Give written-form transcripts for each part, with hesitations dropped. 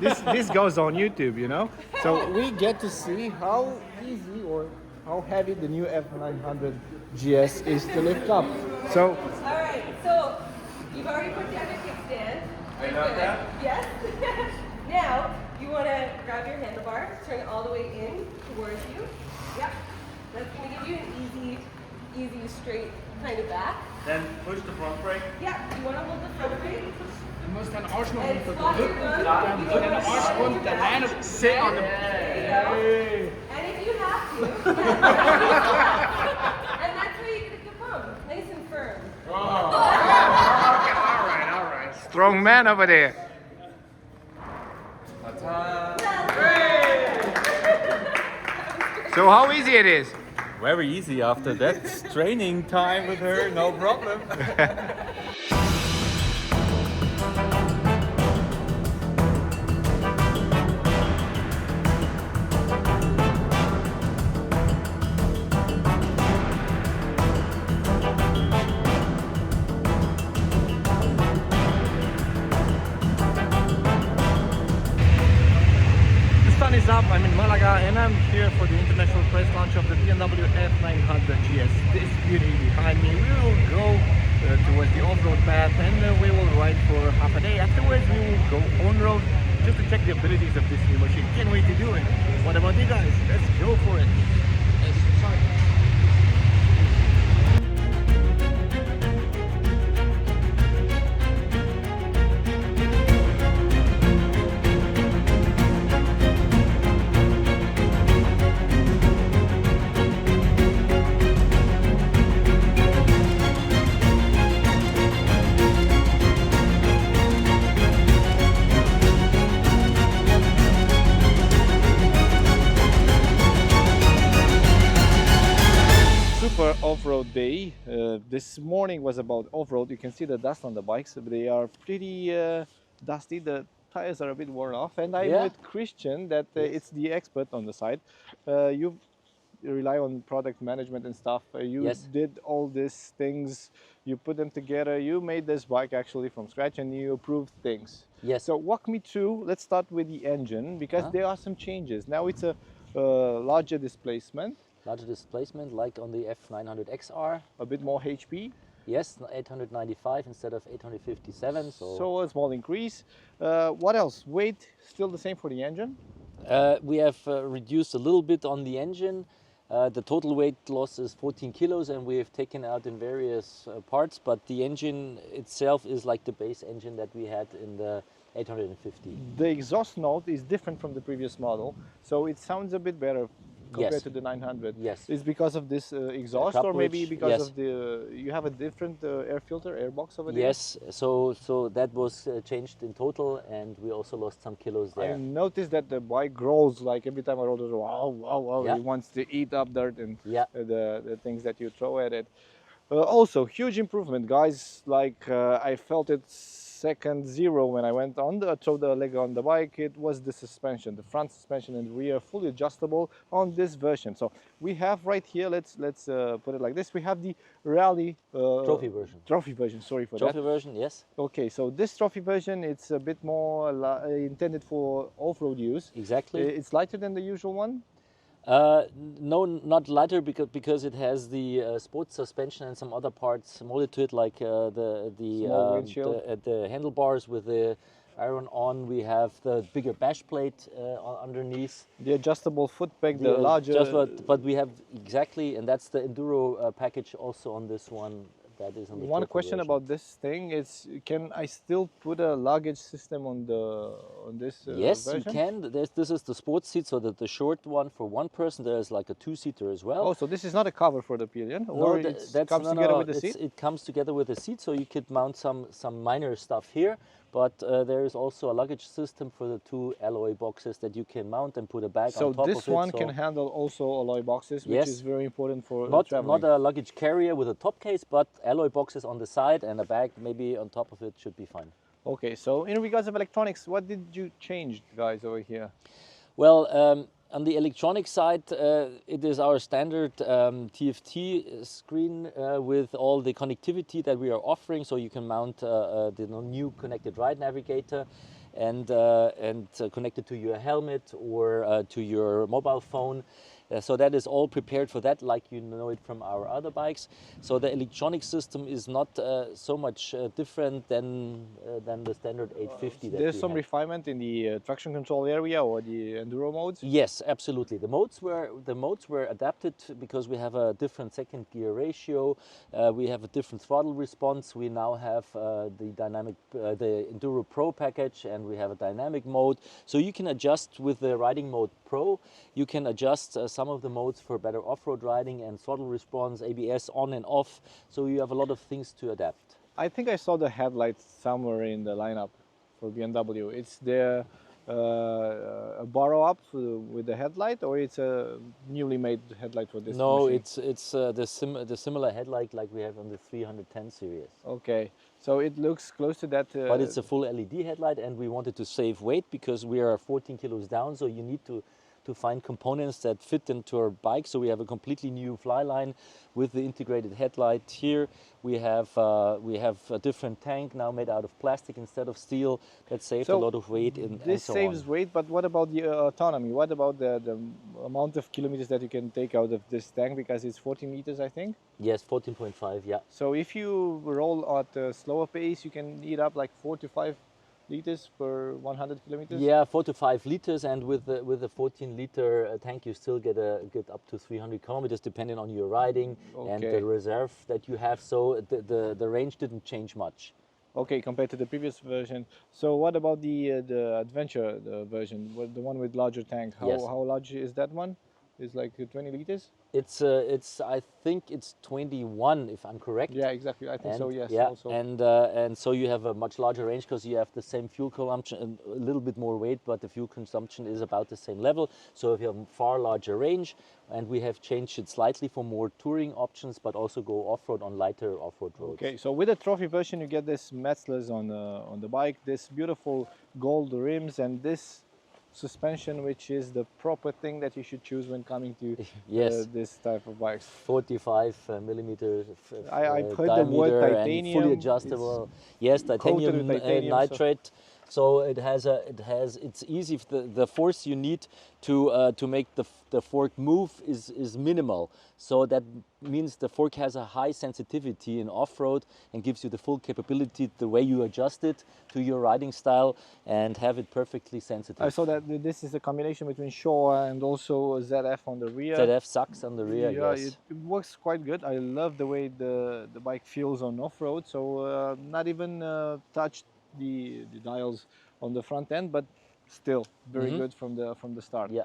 this goes on YouTube, you know. So we get to see how easy or how heavy the new F900GS is to lift up. So All right, so you've already put down your kickstand. I got that. Yes. Now you want to grab your handlebar, turn it all the way in towards you. Yep. That's going to give you an easy straight kind of back. Then push the front brake. Yeah. You want to hold the front brake. Du musst dann auch noch unter Spot your gun. Dann wird der Arschgrund der Beine sit on the. There you go. And if you have to, and that's where you get the bum, nice and firm. All right. Strong man over there. So how easy it is? Very easy after that training time with her, no problem. Is up. I'm in Malaga and I'm here for the international press launch of the BMW F900GS. This beauty behind me, we will go towards the off-road path and we will ride for half a day. Afterwards we will go on-road just to check the abilities of this new machine. Can't wait to do it. What about you guys? Let's go for it. Off-road day. This morning was about off-road. You can see the dust on the bikes. They are pretty dusty. The tires are a bit worn off. And I'm with Christian, that it's the expert on the side. You rely on product management and stuff. You did all these things. You put them together. You made this bike actually from scratch and you approved things. Yes. So walk me through. Let's start with the engine because there are some changes. Now it's a larger displacement. Larger displacement, like on the F900XR. A bit more HP. Yes, 895 instead of 857. So a small increase. What else? Weight still the same for the engine? We have reduced a little bit on the engine. The total weight loss is 14 kilos and we have taken out in various parts, but the engine itself is like the base engine that we had in the 850. The exhaust note is different from the previous model, so it sounds a bit better compared to the 900. Yes. Is because of this exhaust, or maybe because of the you have a different air filter, air box over there? Yes, so that was changed in total, and we also lost some kilos there. I noticed that the bike growls like every time I roll it. Wow! It wants to eat up dirt and the things that you throw at it. Also, huge improvement, guys. Like I felt it second zero when I went on throw the leg on the bike. It was the suspension, the front suspension and rear, fully adjustable on this version. So we have right here, let's put it like this, we have the rally trophy version. Trophy version, sorry for trophy that. Version, yes. Okay, so this trophy version, it's a bit more intended for off-road use. Exactly. It's lighter than the usual one. No, not lighter because it has the sports suspension and some other parts molded to it, like the handlebars with the iron on. We have the bigger bash plate underneath. The adjustable foot peg, the larger. But we have exactly, and that's the enduro package also on this one. That is on the one question version. about this thing is, can I still put a luggage system on this yes, version? you can. This is the sports seat, so that the short one for one person. There's like a two-seater as well. Oh, so this is not a cover for the pillion, or it comes together with the seat? It comes together with the seat, so you could mount some minor stuff here. But there is also a luggage system for the two alloy boxes that you can mount and put a bag on top of it. So this one can handle also alloy boxes, which is very important for traveling. Not a luggage carrier with a top case, but alloy boxes on the side and a bag maybe on top of it should be fine. Okay, so in regards of electronics, what did you change, guys, over here? Well, on the electronic side, it is our standard TFT screen with all the connectivity that we are offering. So you can mount the new connected ride navigator. and connected to your helmet or to your mobile phone. So that is all prepared for that, like you know it from our other bikes. So the electronic system is not so much different than the standard 850. There's some refinement in the traction control area or the enduro modes? Yes, absolutely. The modes were adapted because we have a different second gear ratio. We have a different throttle response. We now have the Enduro Pro package, and we have a dynamic mode. So you can adjust with the riding mode Pro. You can adjust some of the modes for better off-road riding and throttle response, ABS on and off. So you have a lot of things to adapt. I think I saw the headlights somewhere in the lineup for BMW. It's the a borrow up with the headlight, or it's a newly made headlight for this No, machine? it's the similar headlight like we have on the 310 series. Okay, so it looks close to that. But it's a full LED headlight, and we wanted to save weight because we are 14 kilos down, so you need to find components that fit into our bike. So we have a completely new fly line with the integrated headlight here. We have a different tank now made out of plastic instead of steel. That saved a lot of weight. This saves weight, but what about the autonomy? What about the amount of kilometers that you can take out of this tank? Because it's 14 liters, I think. Yes, 14.5, yeah. So if you roll at a slower pace, you can eat up like 4 to 5 liters per 100 kilometers? Yeah, 4 to 5 liters, and with the 14-liter tank, you still get up to 300 kilometers, depending on your riding and the reserve that you have. So the range didn't change much. Okay, compared to the previous version. So what about the Adventure version, the one with larger tank? How large is that one? It's like 20 liters? It's I think it's 21 if I'm correct. Yeah, exactly. I think so. Yes. Yeah, also. and so you have a much larger range because you have the same fuel consumption and a little bit more weight, but the fuel consumption is about the same level. So if you have a far larger range, and we have changed it slightly for more touring options, but also go off-road on lighter off-road roads. Okay, so with the trophy version, you get this Metzlers on the bike, this beautiful gold rims, and this suspension, which is the proper thing that you should choose when coming to this type of bikes. 45 millimeters I've heard the word titanium. And fully adjustable. Yes, titanium nitrate. So it's easy. The force you need to make the fork move is minimal. So that means the fork has a high sensitivity in off-road and gives you the full capability, the way you adjust it to your riding style and have it perfectly sensitive. I saw that this is a combination between Showa and also ZF on the rear. ZF sucks on the rear, yes. It works quite good. I love the way the bike feels on off-road. So not even touched the dials on the front end, but still very good from the start. Yeah.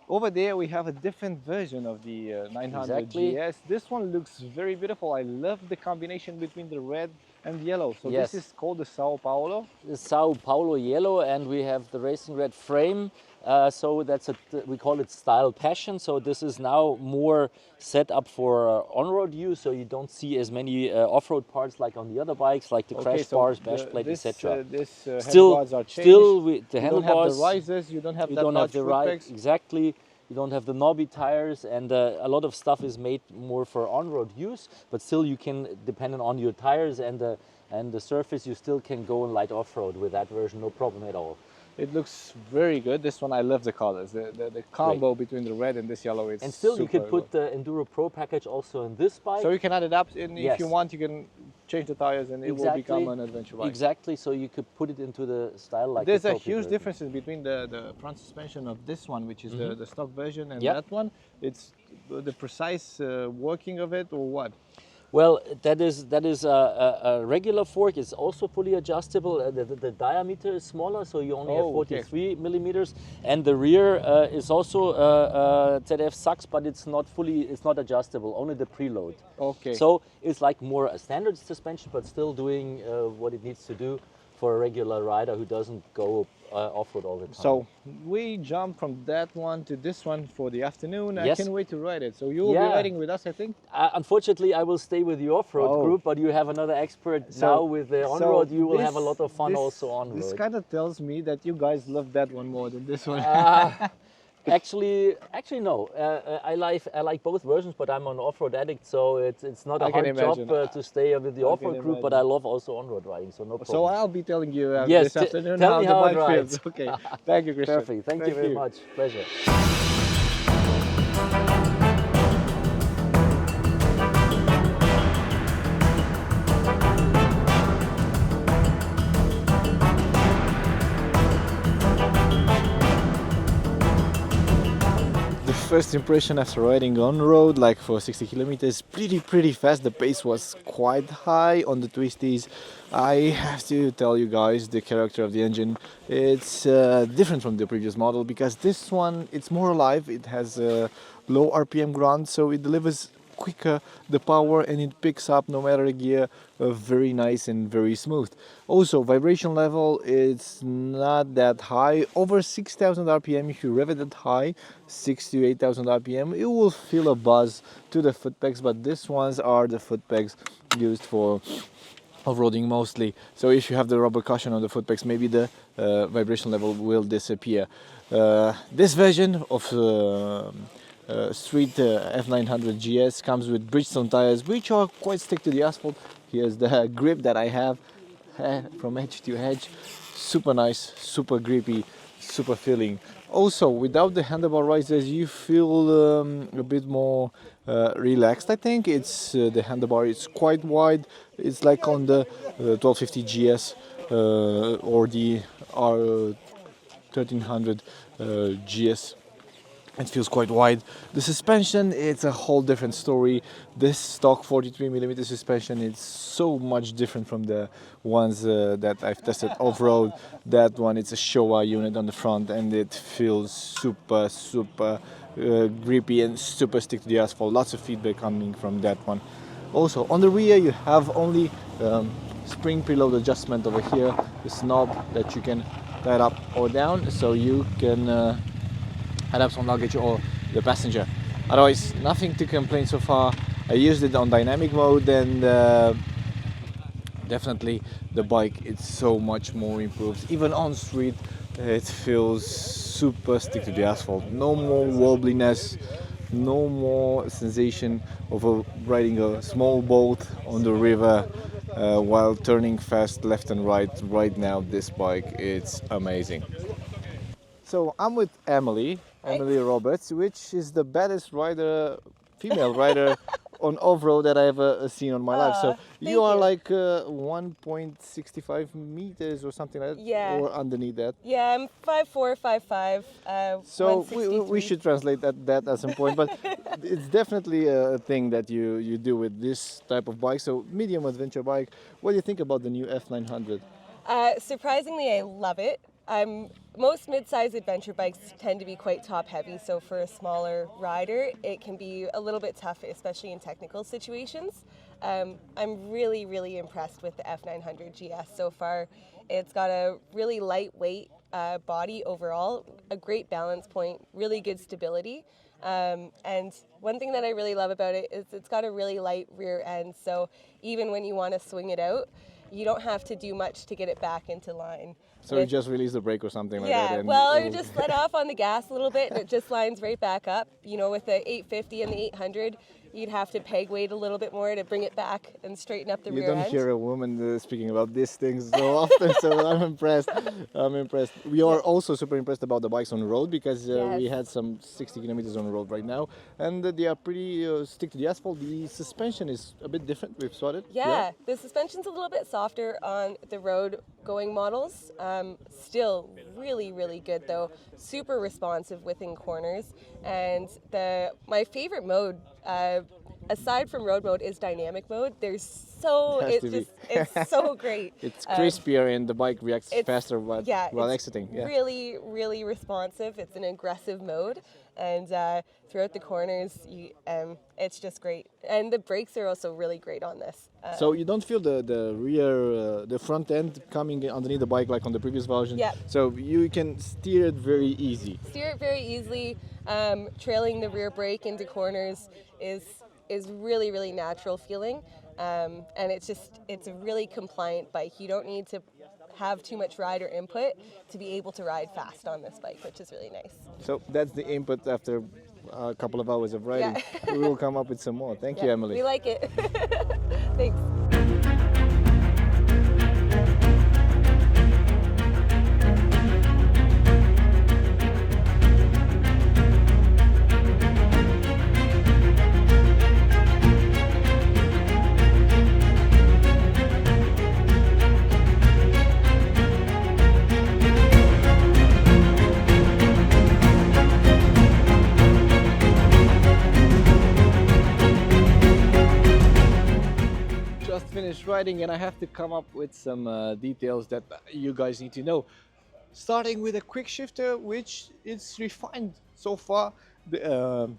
Over there we have a different version of the 900GS. This one looks very beautiful. I love the combination between the red and yellow. So this is called the Sao Paulo. The Sao Paulo yellow, and we have the racing red frame. So that's we call it Style Passion. So this is now more set up for on-road use. So you don't see as many off-road parts like on the other bikes, like the crash bars, bash plate, etc. Handlebars are changed. Still, the handlebars. You don't have the risers. You don't have that large foot pegs. Exactly. You don't have the knobby tires, and a lot of stuff is made more for on-road use. But still, you can, depending on your tires and the surface, you still can go and light off-road with that version, no problem at all. It looks very good. This one, I love the colors. The combo between the red and this yellow is and still, you could put the Enduro Pro package also in this bike. So you can add it up, and if you want, you can change the tires, and it will become an adventure bike. Exactly. So you could put it into the style like. There's a huge difference between the front suspension of this one, which is the stock version, and that one. It's the precise working of it, or what? Well, that is a regular fork. It's also fully adjustable. The diameter is smaller, so you only have 43 millimeters. And the rear is also ZF sucks, but it's not adjustable. Only the preload. Okay. So it's like more a standard suspension, but still doing what it needs to do for a regular rider who doesn't go off-road all the time. So we jump from that one to this one for the afternoon. I can't wait to ride it. So you will be riding with us, I think? Unfortunately, I will stay with the off-road group, but you have another expert now with the on-road. You will have a lot of fun also on-road. This kind of tells me that you guys love that one more than this one. Actually, no. I like both versions, but I'm an off-road addict, so it's not a I can hard job imagine. to stay with the I off-road can group. But imagine. I love also on-road riding, so no problem. So I'll be telling you Yes, this afternoon tell how me the how it bike rides. feels. Okay, thank you, Christian. Perfect. Thank you very much. Pleasure. The first impression after riding on road, like for 60 kilometers, pretty fast. The pace was quite high on the twisties. I have to tell you guys, the character of the engine, it's different from the previous model, because this one, it's more alive. It has a low RPM ground, so it delivers quicker the power, and it picks up no matter the gear very nice and very smooth. Also, vibration level, it's not that high, over 6,000 rpm. If you rev it at high, 6 to 8,000 rpm, you will feel a buzz to the foot pegs, but these ones are the foot pegs used for off-roading mostly. So if you have the rubber cushion on the foot pegs, maybe the vibration level will disappear. This version of Street F900GS comes with Bridgestone tires, which are quite stick to the asphalt. Here's the grip that I have from edge to edge. Super nice, super grippy, super feeling. Also, without the handlebar risers, you feel a bit more relaxed. I think it's the handlebar is quite wide. It's like on the 1250 GS or the R1300 GS. It feels quite wide. The suspension, it's a whole different story. This stock 43mm suspension is so much different from the ones that I've tested off-road. That one, it's a Showa unit on the front, and it feels super grippy and super stick to the asphalt. Lots of feedback coming from that one. Also, on the rear, you have only spring preload adjustment over here, this knob that you can tie up or down, so you can add up some luggage or the passenger. Otherwise, nothing to complain so far. I used it on dynamic mode, and definitely the bike, it's so much more improved. Even on street, it feels super stick to the asphalt. No more wobbliness, no more sensation of riding a small boat on the river while turning fast left and right. Right now, this bike, it's amazing. So I'm with Emily Roberts, which is the baddest rider, female rider on off-road that I ever seen on my life. So you are like 1.65 meters or something like that, Yeah. or underneath that. Yeah, I'm 5'4", 5'5". So we should translate that at some point, but it's definitely a thing that you do with this type of bike. So medium adventure bike. What do you think about the new F900? Surprisingly, I love it. Most mid-size adventure bikes tend to be quite top-heavy, so for a smaller rider, it can be a little bit tough, especially in technical situations. I'm really impressed with the F900GS so far. It's got a really lightweight body overall, a great balance point, really good stability. And one thing that I really love about it is it's got a really light rear end, so even when you want to swing it out, you don't have to do much to get it back into line. So you just release the brake or something like that? Yeah, well, you just let off on the gas a little bit and it just lines right back up. You know, with the 850 and the 800, you'd have to peg weight a little bit more to bring it back and straighten up the rear end. You don't hear a woman speaking about these things so often, so I'm impressed. We are also super impressed about the bikes on the road, because we had some 60 kilometers on the road right now, and they are pretty stick to the asphalt. The suspension is a bit different, we've saw it. Yeah, the suspension's a little bit softer on the road going models. Still really good though, super responsive within corners. And my favorite mode, aside from road mode, is dynamic mode. It's so great. It's crispier and the bike reacts faster while exiting. Yeah. Really responsive. It's an aggressive mode, and throughout the corners, it's just great. And the brakes are also really great on this. So you don't feel the rear, the front end coming underneath the bike like on the previous version. Yeah. So you can steer it very easy. Steer it very easily. Trailing the rear brake into corners is really natural feeling. And it's a really compliant bike. You don't need to have too much rider input to be able to ride fast on this bike, which is really nice. So that's the input after a couple of hours of riding. Yeah. We will come up with some more. Thank you, Emily. We like it. Thanks. Just finished riding and I have to come up with some details that you guys need to know. Starting with a quick shifter, which is refined so far. The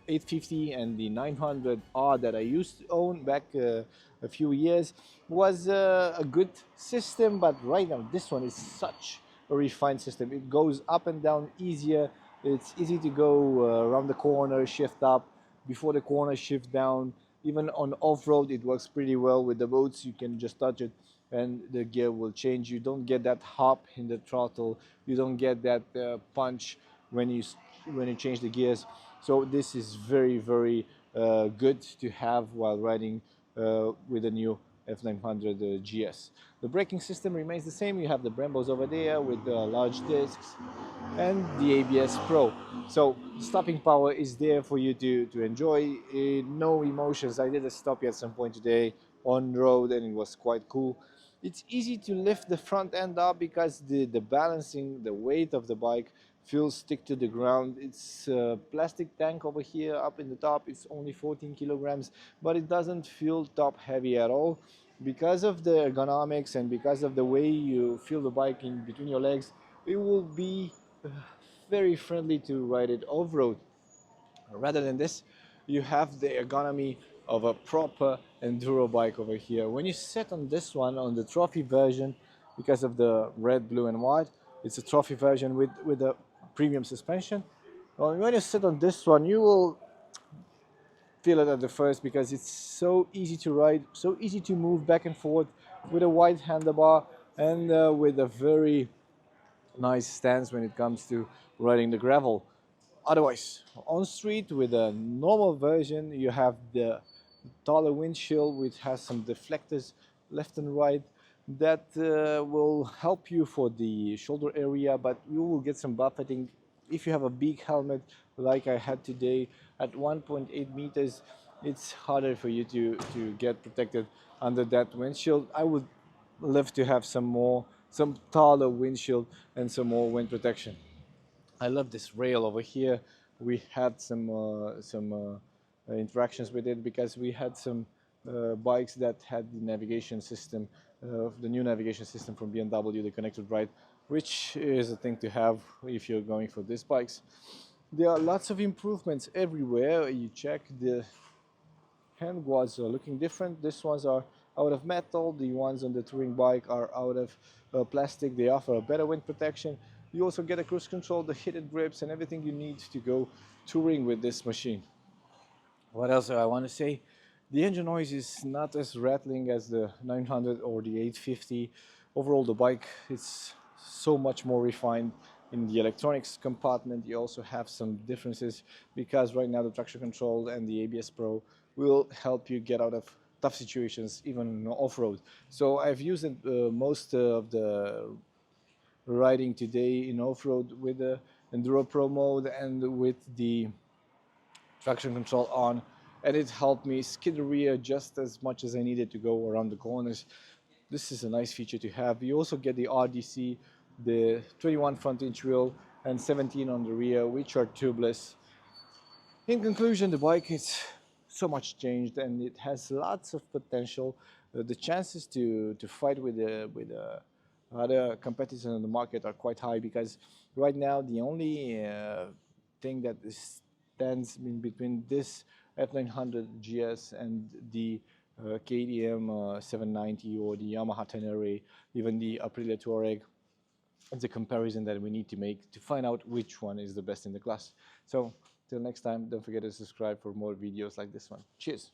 850 and the 900R that I used to own back a few years was a good system, but right now this one is such a refined system. It goes up and down easier. It's easy to go around the corner, shift up, before the corner, shift down. Even on off-road it works pretty well. With the boats you can just touch it and the gear will change. You don't get that hop in the throttle, you don't get that punch when you change the gears. So this is very good to have while riding with the new F900GS. The braking system remains the same. You have the Brembos over there with the large discs and the ABS Pro. So stopping power is there for you to enjoy. No emotions. I did a stoppie at some point today on road and it was quite cool. It's easy to lift the front end up because the balancing, the weight of the bike feels stick to the ground. It's a plastic tank over here up in the top. It's only 14 kilograms, but it doesn't feel top heavy at all. Because of the ergonomics and because of the way you feel the bike in between your legs, it will be very friendly to ride it off-road. Rather than this, you have the ergonomy of a proper enduro bike over here. When you sit on this one, on the trophy version, because of the red, blue and white, it's a trophy version with a premium suspension. Well, when you sit on this one, you will feel it at the first because it's so easy to ride, so easy to move back and forth with a wide handlebar and with a very nice stance when it comes to riding the gravel. Otherwise, on street with a normal version, you have the taller windshield which has some deflectors left and right that will help you for the shoulder area, but you will get some buffeting if you have a big helmet like I had today. At 1.8 meters, it's harder for you to get protected under that windshield. I would love to have some taller windshield and some more wind protection. I love this rail over here. We had some interactions with it because we had some bikes that had the navigation system, the new navigation system from BMW, the connected ride, which is a thing to have if you're going for these bikes. There are lots of improvements everywhere. You check, the hand guards are looking different. These ones are out of metal. The ones on the touring bike are out of plastic. They offer a better wind protection. You also get a cruise control, the heated grips, and everything you need to go touring with this machine. What else do I want to say? The engine noise is not as rattling as the 900 or the 850. Overall, the bike is so much more refined. In the electronics compartment, you also have some differences because right now the traction control and the ABS Pro will help you get out of tough situations, even off-road. So I've used it, most of the riding today in off-road with the Enduro Pro mode and with the traction control on, and it helped me skid the rear just as much as I needed to go around the corners. This is a nice feature to have. You also get the RDC, the 21 front inch wheel and 17 on the rear, which are tubeless. In conclusion, the bike is so much changed and it has lots of potential. The chances to fight with other competitors in the market are quite high because right now the only thing that stands in between this F900GS and the KTM 790 or the Yamaha Tenere, even the Aprilia Touareg, it's a comparison that we need to make to find out which one is the best in the class. So till next time, don't forget to subscribe for more videos like this one. Cheers.